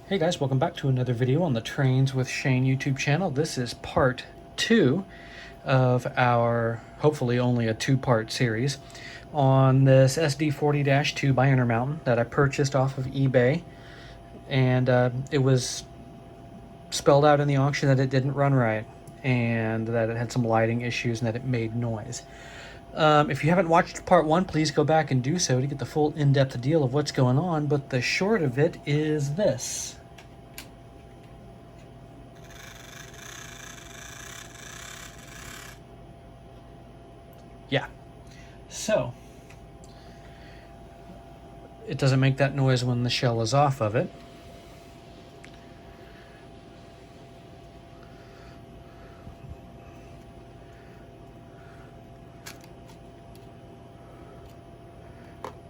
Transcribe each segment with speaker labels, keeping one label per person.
Speaker 1: Hey guys, welcome back to another video on the Trains with Shane YouTube channel. This is part 2 of our, hopefully only a 2-part series, on this SD40-2 by Intermountain that I purchased off of eBay. And it was spelled out in the auction that it didn't run right, and that it had some lighting issues, and that it made noise. If you haven't watched part 1, please go back and do so to get the full in-depth deal of what's going on, but the short of it is this. Yeah, so it doesn't make that noise when the shell is off of it.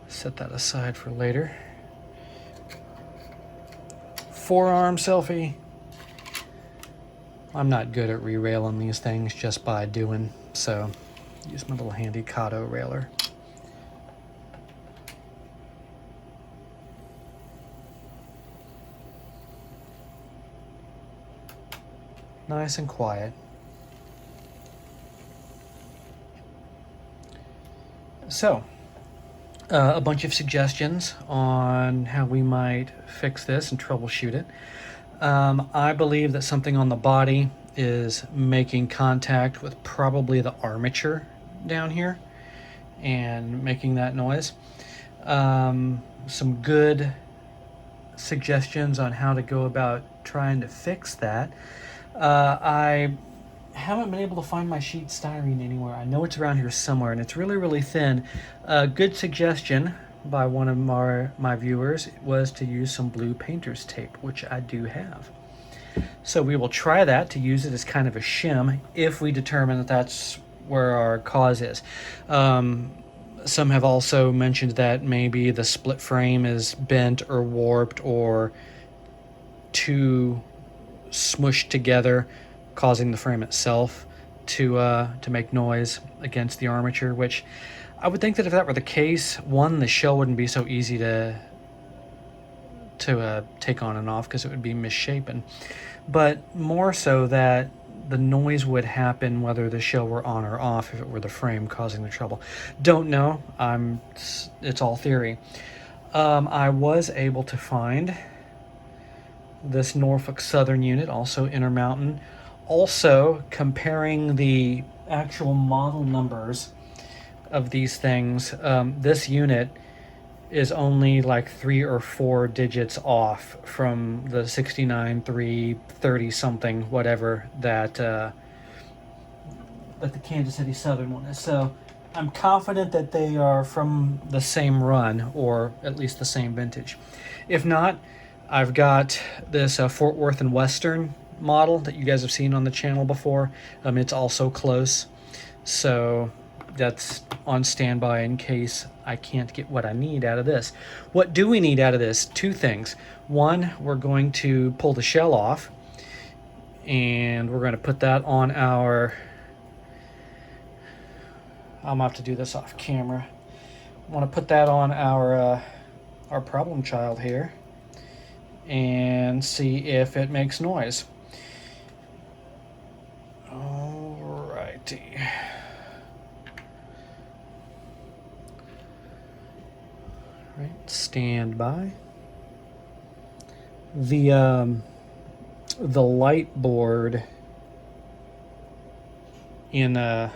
Speaker 1: Set that aside for later. Forearm selfie. I'm not good at re-railing these things just by doing, so use my little handy Kato railer. Nice and quiet. So, a bunch of suggestions on how we might fix this and troubleshoot it. I believe that something on the body is making contact with probably the armature down here and making that noise. Some good suggestions on how to go about trying to fix that. I haven't been able to find my sheet styrene anywhere. I know it's around here somewhere, and it's really, really thin. A good suggestion by one of my viewers was to use some blue painter's tape, which I do have. So we will try that to use it as kind of a shim if we determine that that's where our cause is. Some have also mentioned that maybe the split frame is bent or warped or too smushed together, causing the frame itself to make noise against the armature, which I would think that if that were the case, one, the shell wouldn't be so easy to take on and off because it would be misshapen, but more so that the noise would happen whether the shell were on or off if it were the frame causing the trouble. Don't know. It's all theory. I was able to find this Norfolk Southern unit, also Intermountain. Also, comparing the actual model numbers of these things, this unit is only like 3 or 4 digits off from the 69, 3, 30 something, whatever that the Kansas City Southern one is. So I'm confident that they are from the same run, or at least the same vintage. If not, I've got this Fort Worth and Western model that you guys have seen on the channel before. It's also close, so that's on standby in case I can't get what I need out of this. What do we need out of this? 2 things. One, we're going to pull the shell off, and we're going to put that on our... I'm going to have to do this off camera. I want to put that on our problem child here and see if it makes noise. Alrighty. Right, stand by. The light board in the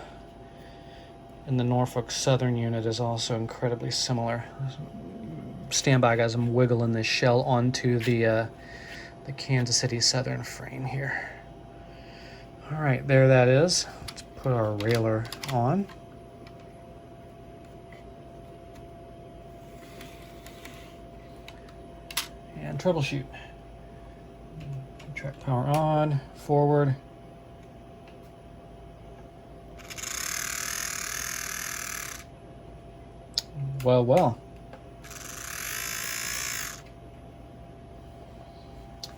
Speaker 1: Norfolk Southern unit is also incredibly similar. Stand by, guys. I'm wiggling this shell onto the Kansas City Southern frame here. All right, there that is. Let's put our railer on. And troubleshoot. Track power on, forward. Well.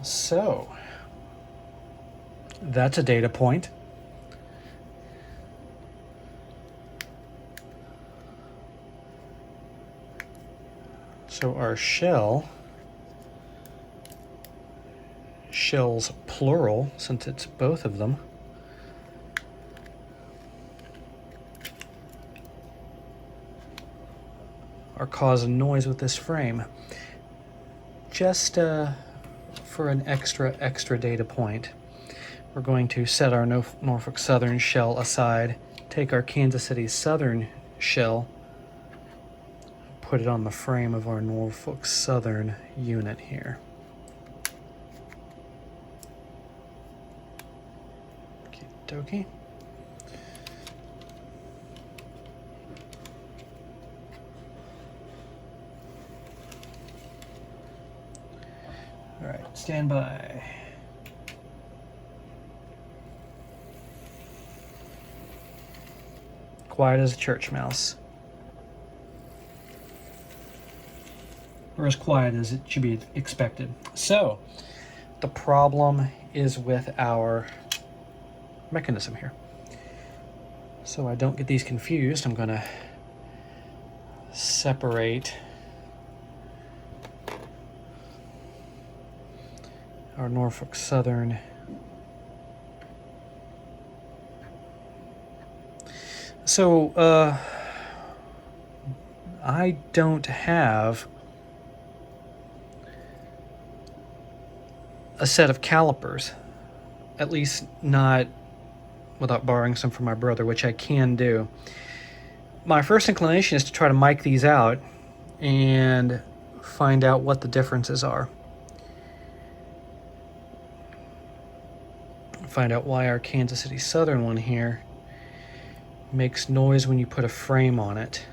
Speaker 1: So, that's a data point. So our shell shells plural, since it's both of them. Are causing noise with this frame. Just for an extra data point, we're going to set our Norfolk Southern shell aside, take our Kansas City Southern shell, put it on the frame of our Norfolk Southern unit here. Okie dokie. All right, stand by. Quiet as a church mouse. Or as quiet as it should be expected. So, the problem is with our mechanism here. So I don't get these confused, I'm gonna separate our Norfolk Southern. So I don't have a set of calipers, at least not without borrowing some from my brother, which I can do. My first inclination is to try to mic these out and find out what the differences are. Find out why our Kansas City Southern one here makes noise when you put a frame on it.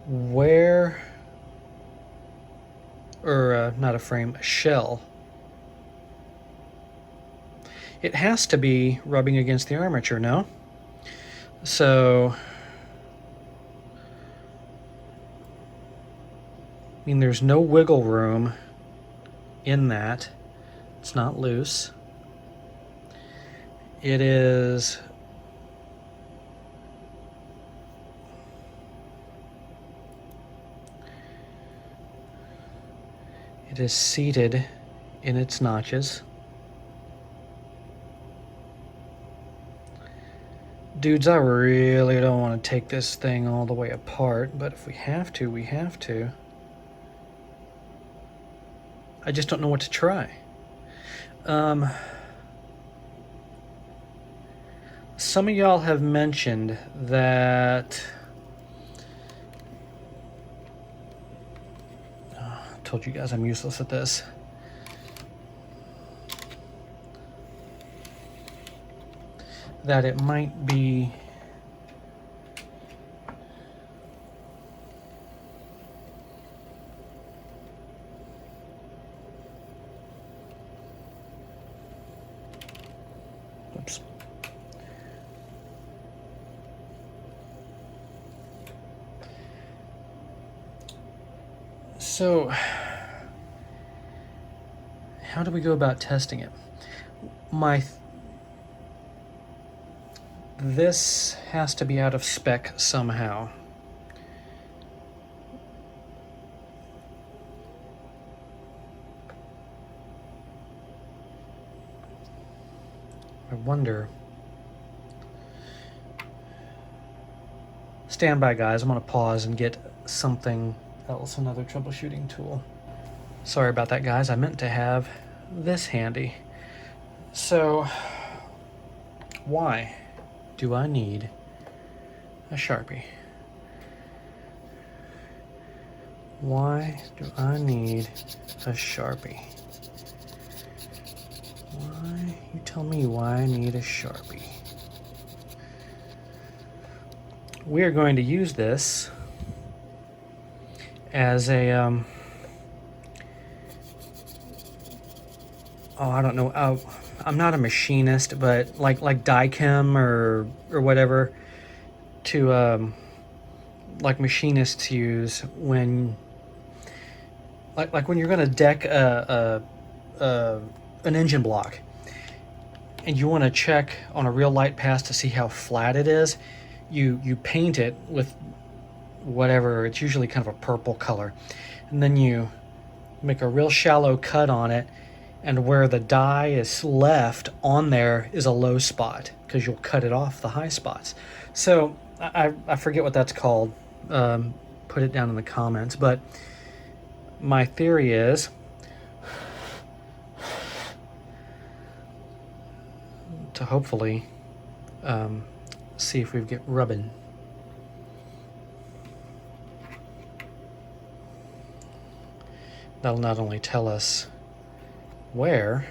Speaker 1: Where, or not a frame, a shell. It has to be rubbing against the armature, no? So, I mean, there's no wiggle room in that. It's not loose. It is seated in its notches. Dudes, I really don't want to take this thing all the way apart, but if we have to, we have to. I just don't know what to try. Some of y'all have mentioned that I told you guys I'm useless at this. That it might be oops. So how do we go about testing it? This has to be out of spec somehow. I wonder. Stand by, guys. I'm going to pause and get something else, another troubleshooting tool. Sorry about that, guys. I meant to have this handy. So, why do I need a Sharpie? Why do I need a Sharpie? Why? You tell me why I need a Sharpie. We're going to use this as a, I don't know, I'm not a machinist, but like die chem or whatever, to like machinists use when like when you're going to deck an engine block and you want to check on a real light pass to see how flat it is. You paint it with whatever, it's usually kind of a purple color, and then you make a real shallow cut on it, and where the die is left on there is a low spot because you'll cut it off the high spots. So I forget what that's called. Put it down in the comments. But my theory is to hopefully see if we get rubbing. That'll not only tell us where,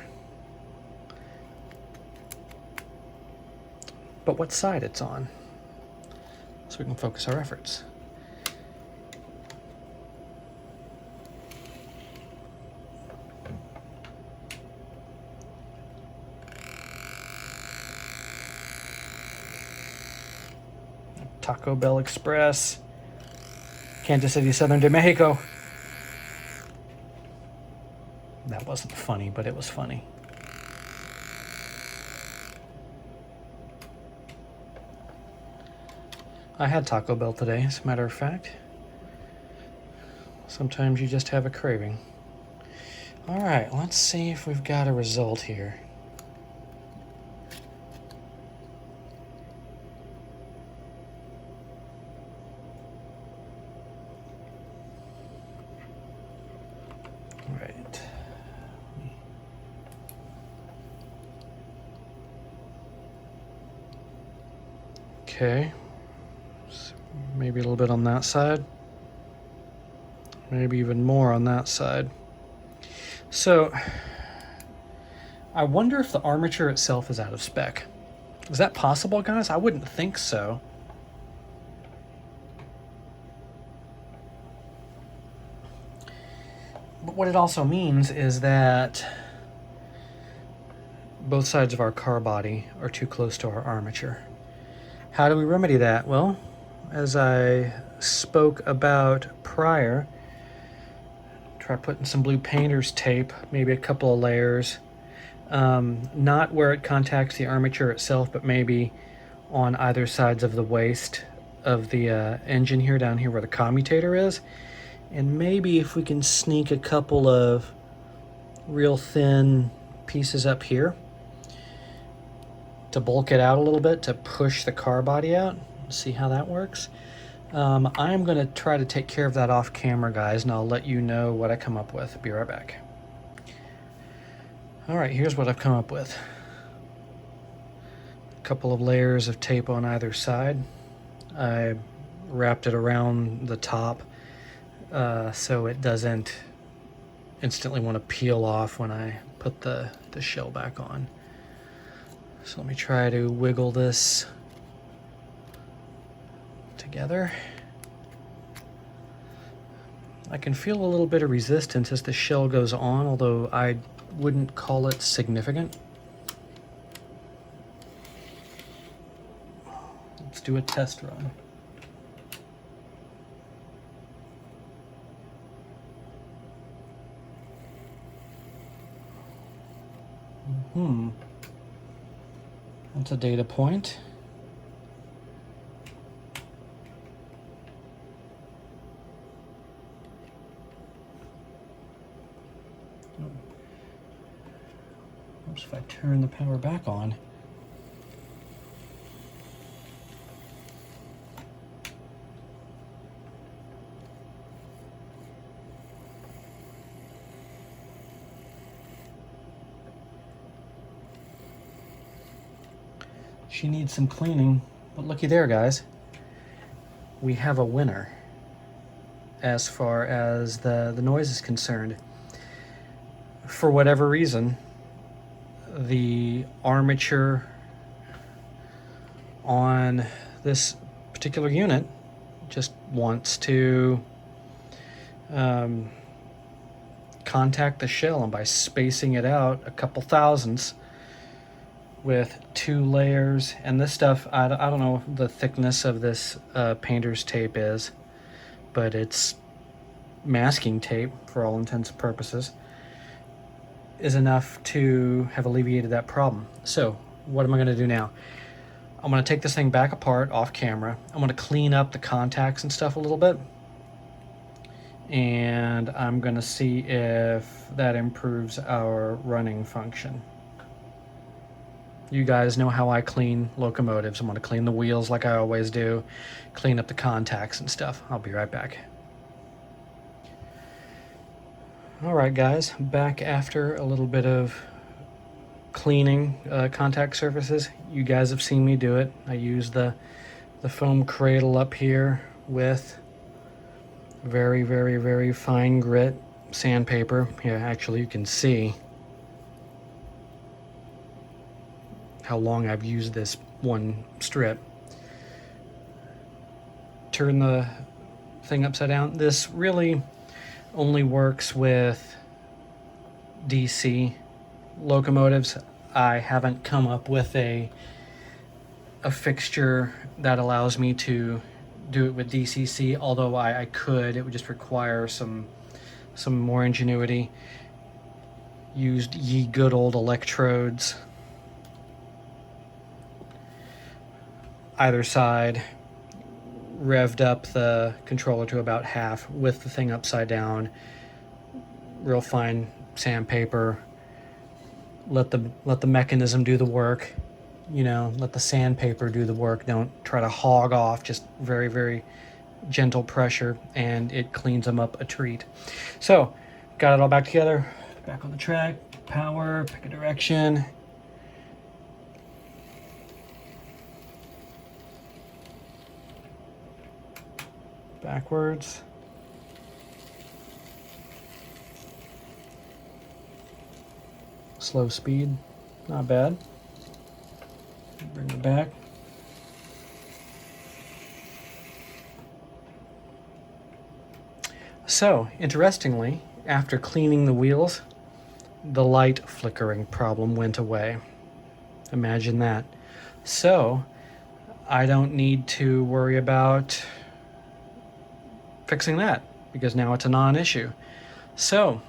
Speaker 1: but what side it's on, so we can focus our efforts. Taco Bell Express, Kansas City, Southern de Mexico. That wasn't funny, but it was funny. I had Taco Bell today, as a matter of fact. Sometimes you just have a craving. All right, let's see if we've got a result here. Right. Okay. So maybe a little bit on that side. Maybe even more on that side. So I wonder if the armature itself is out of spec. Is that possible, guys? I wouldn't think so. But what it also means is that both sides of our car body are too close to our armature. How do we remedy that? Well, as I spoke about prior, try putting some blue painter's tape, maybe a couple of layers, not where it contacts the armature itself, but maybe on either sides of the waist of the engine here, down here where the commutator is. And maybe if we can sneak a couple of real thin pieces up here to bulk it out a little bit, to push the car body out. See how that works. I'm going to try to take care of that off camera, guys, and I'll let you know what I come up with. Be right back. All right, here's what I've come up with. A couple of layers of tape on either side. I wrapped it around the top so it doesn't instantly want to peel off when I put the shell back on. So let me try to wiggle this together. I can feel a little bit of resistance as the shell goes on, although I wouldn't call it significant. Let's do a test run. That's a data point. Oops, if I turn the power back on. She needs some cleaning, but looky there, guys. We have a winner as far as the noise is concerned. For whatever reason, the armature on this particular unit just wants to contact the shell, and by spacing it out a couple thousandths with 2 layers, and this stuff, I don't know the thickness of this painter's tape is, but it's masking tape for all intents and purposes, is enough to have alleviated that problem. So what am I going to do now? I'm going to take this thing back apart off camera. I'm going to clean up the contacts and stuff a little bit, and I'm gonna see if that improves our running function. You guys know how I clean locomotives. I'm gonna clean the wheels like I always do, clean up the contacts and stuff. I'll be right back. All right, guys, back after a little bit of cleaning contact surfaces. You guys have seen me do it. I use the foam cradle up here with very, very, very fine grit sandpaper. Here, actually, you can see how long I've used this one strip. Turn the thing upside down. This really only works with DC locomotives. I haven't come up with a fixture that allows me to do it with DCC, although I could. It would just require some more ingenuity. Used ye good old electrodes either side, revved up the controller to about half with the thing upside down, real fine sandpaper, let the mechanism do the work, you know, let the sandpaper do the work. Don't try to hog off, just very, very gentle pressure, and it cleans them up a treat. So, got it all back together, back on the track, power, pick a direction. Backwards. Slow speed, not bad. Bring it back. So, interestingly, after cleaning the wheels, the light flickering problem went away. Imagine that. So, I don't need to worry about fixing that because now it's a non-issue. So,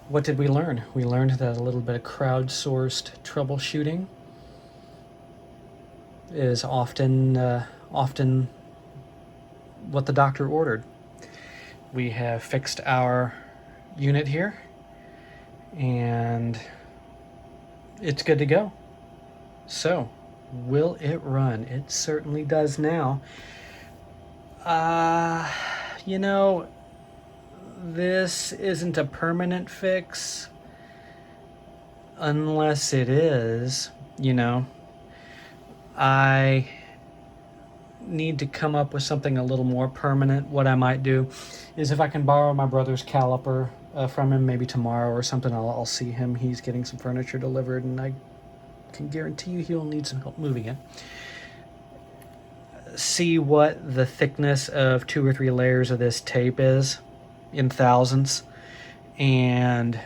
Speaker 1: what did we learn? We learned that a little bit of crowdsourced troubleshooting is often what the doctor ordered. We have fixed our unit here, and it's good to go. So, will it run? It certainly does now. You know, this isn't a permanent fix unless it is, you know. I need to come up with something a little more permanent. What I might do is if I can borrow my brother's caliper from him maybe tomorrow or something, I'll see him. He's getting some furniture delivered, and I can guarantee you he'll need some help moving it. See what the thickness of 2 or 3 layers of this tape is in thousandths, and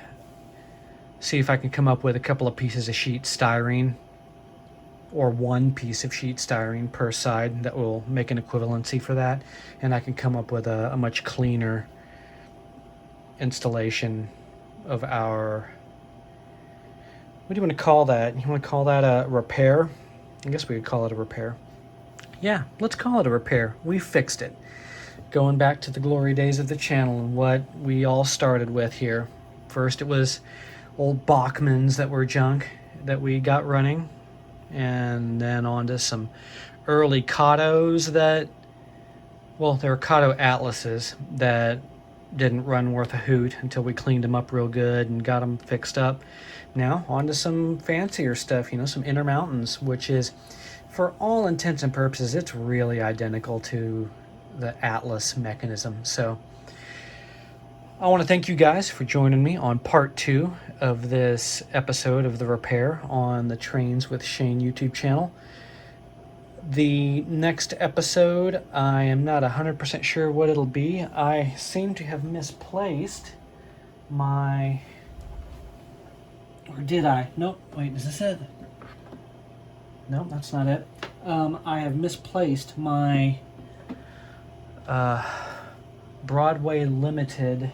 Speaker 1: see if I can come up with a couple of pieces of sheet styrene or one piece of sheet styrene per side that will make an equivalency for that, and I can come up with a much cleaner installation of our, what do you want to call that? You want to call that a repair? I guess we would call it a repair. Yeah, let's call it a repair. We fixed it. Going back to the glory days of the channel and what we all started with here. First it was old Bachmans that were junk that we got running, and then on to some early Katos that, well, they were Kato Atlases that didn't run worth a hoot until we cleaned them up real good and got them fixed up. Now on to some fancier stuff, you know, some Intermountains, which is, for all intents and purposes, it's really identical to the Atlas mechanism. So I want to thank you guys for joining me on part 2 of this episode of The Repair on the Trains with Shane YouTube channel. The next episode, I am not 100% sure what it'll be. I seem to have misplaced my, or did I? Nope, wait, is this it? No, that's not it. I have misplaced my Broadway Limited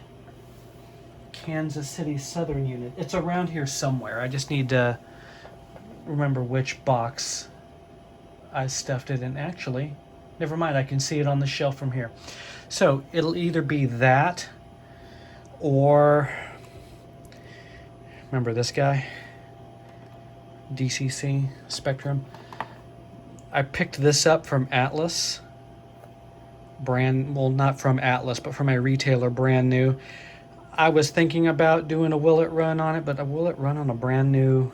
Speaker 1: Kansas City Southern unit. It's around here somewhere. I just need to remember which box I stuffed it in. Actually, never mind, I can see it on the shelf from here. So it'll either be that, or remember this guy, DCC Spectrum. I picked this up from Atlas, well, not from Atlas, but from a retailer, brand new. I was thinking about doing a will it run on it, but a will it run on a brand new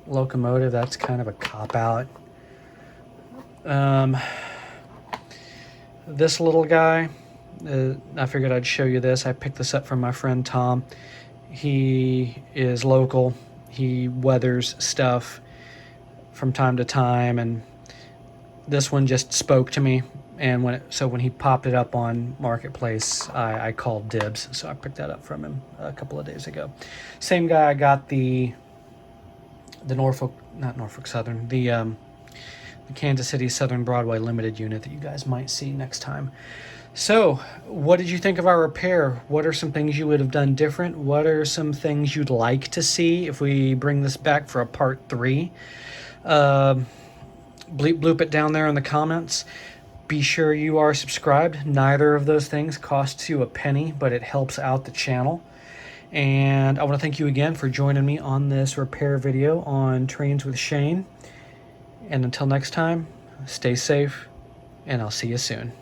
Speaker 1: locomotive? That's kind of a cop-out. This little guy, I figured I'd show you this. I picked this up from my friend Tom. He is local. He weathers stuff from time to time, and this one just spoke to me. And when he popped it up on Marketplace, I called dibs. So I picked that up from him a couple of days ago. Same guy I got the Norfolk Southern, the Kansas City Southern Broadway Limited unit that you guys might see next time. So, what did you think of our repair? What are some things you would have done different? What are some things you'd like to see if we bring this back for a part 3? Bloop it down there in the comments. Be sure you are subscribed. Neither of those things costs you a penny, but it helps out the channel. And I want to thank you again for joining me on this repair video on Trains with Shane. And until next time, stay safe, and I'll see you soon.